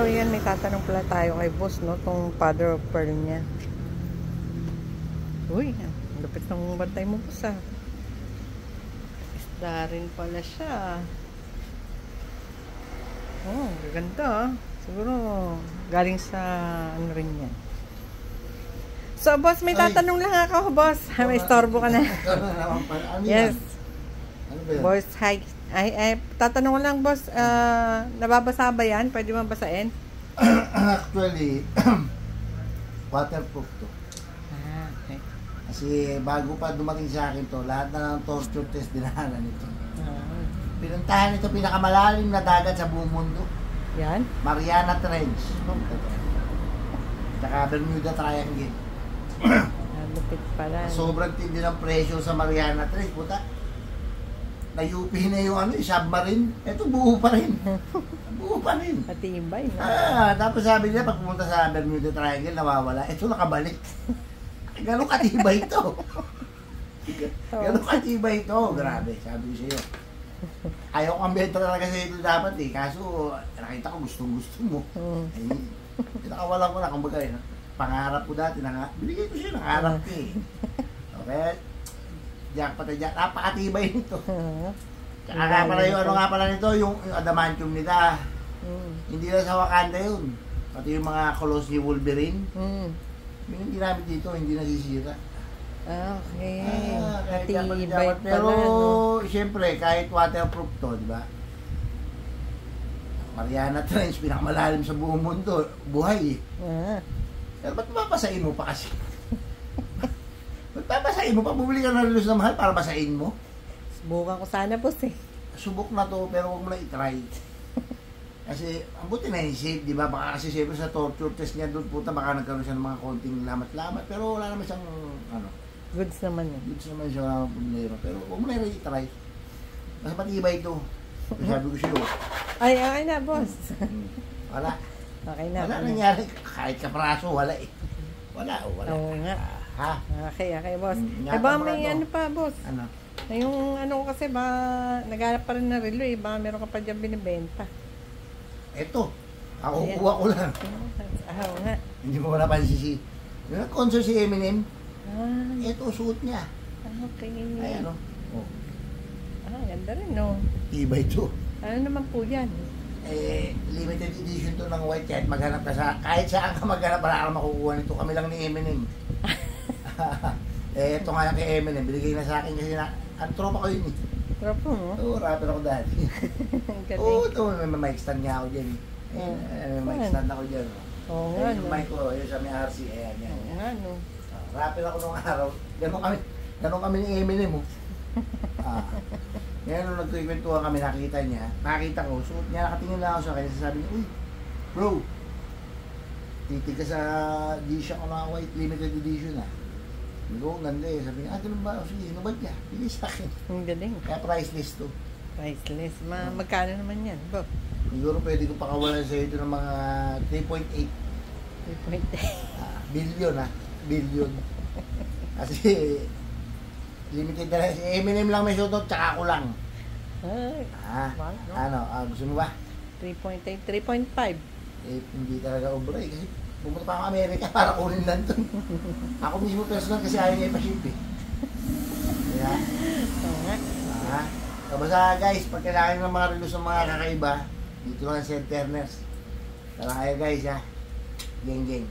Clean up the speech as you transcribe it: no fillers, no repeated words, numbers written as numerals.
So yan, may tatanong pala tayo kay boss, no? Tong father of pearl niya. Uy, lupit ng bantay mo, boss, ah. Isda rin pala siya. Oh, ganda, ah. Siguro galing sa ano rin yan. So boss, may tatanong lang ako, boss. May istorbo ka na. Yes. Boss, hi. Ay, tatanong ko lang, boss, nababasa ba yan? Pwede mo basahin? Actually, waterproof to. Ah, okay. Kasi bago pa dumating sa akin to, lahat na ng torture test dinahanan ito. Pinuntahan ito pinakamalalim na dagat sa buong mundo. Yan? Mariana Trench. Tsaka Bermuda Triangle. Lupit pala. Sobrang tindi ng presyo sa Mariana Trench. Puta, na-UP na yung ano, submarine. Ito buo pa rin. Buo pa rin. Matibay, no? Tapos sabi niya, pag pumunta sa Bermuda Triangle, nawawala. Ito nakabalik. Gano'ng katibay ito. Gano'ng katibay ito. Grabe, sabi ko sa'yo. Ayaw kang benta talaga sa ito dapat eh. Kaso, nakita ko gustong-gusto mo. Ay, pinakawalan ko na. Kumbaga, pangarap ko dati. Binigay ko siya, nangarap ko eh. Okay? Jackpot na jack. Napakatibay nito. Tsaka nga pala yung ano nga pala nito, yung adamantium nila. Hindi lang sa Wakanda yun. Pati yung mga kolos ni Wolverine. Yung ginamit dito, hindi nasisira. Okay. Matibay Matibay pala, pero, no? siyempre, kahit waterproof to, di ba? Mariana Trench, pinakamalalim sa buong mundo. Buhay eh. Pero ba't mapasain mo pa kasi? Ba't papasain mo pa? Bumili ka na relos na mahal para basain mo? Subukan ko sana, boss, eh. Subok na to, pero huwag mo na i-try. Kasi, ang buti na yung safe, di ba? Baka kasi siyempre sa torture test niya doon, puta, baka nagkaroon siya ng mga konting lamat-lamat. Pero wala naman siyang, ano, Goods naman yun. goods naman siya ng problema. Pero huwag mo na i-try. Mas matibay ito. So, sabi ko sa'yo. Ay, okay na, boss. Wala. Okay na. Wala nangyari. Kahit kapraso, wala eh. Wala. Oo nga. Ha? Okay, boss. Ingatan Eh ba mo may na to. ano pa, boss? Ano? Yung ano ko kasi ba, naghanap pa rin na relo eh. Ba meron ka pa dyan binibenta. Eto. Ako Ayan. kuha ko lang. Oo nga. Hindi mo napansin si... Yung concert si Eminem, Ah, eto suot niya. okay. Ayan o. Oh. Ganda rin, no? Iba ito. Ano naman po yan? Limited edition to ng white kahit maghanap ka sa... Kahit saan ka maghanap, wala kang makukuha nito. Kami lang ni Eminem. Ito nga yung kay Eminem. Binigay na sa akin kasi na... Ang tropa ko yun eh. Tropo mo? Oo, rapper ako dati. Galing. Oo, ito. May mic stand nga ako dyan eh. May mic stand ako dyan. Oo nga, Yung no? mic ko, yun sa may RC. Ayan, yan. Oo nga, no? Rapper ako nung araw. Ganun kami ni Eminem mo. Ngayon nung nagkikwentuhan kami, nakita ko, suot niya, nakatingin lang ako sa akin, sabi niya, uy, bro, titig ka sa G-Shock na white limited edition ah. Sabi ko, ganda eh. Sabi niya, ganun ba? Sige, inubad niya. Bigay sa akin. Ang galing. Kaya priceless to. Priceless. Magkano naman yan, Bob? Siguro pwede ko pakawalan sa ito ng mga 3.8 3.8. billion ah. Billion. Kasi limited na lang. Si Eminem lang may sutot, tsaka ako lang. Ay, mahal, no? Ano, gusto mo ba? 3.8, 3.5. Hindi talaga obray kasi pumunta pa ako Amerika para kunin lang to. Ako mismo personal kasi ayaw niya ipaship eh. Kaya, Oo nga. so basta guys, pag kailangan ng mga relos ng mga kakaiba, dito lang sa St. Terners. Tara kayo guys ha. Geng geng.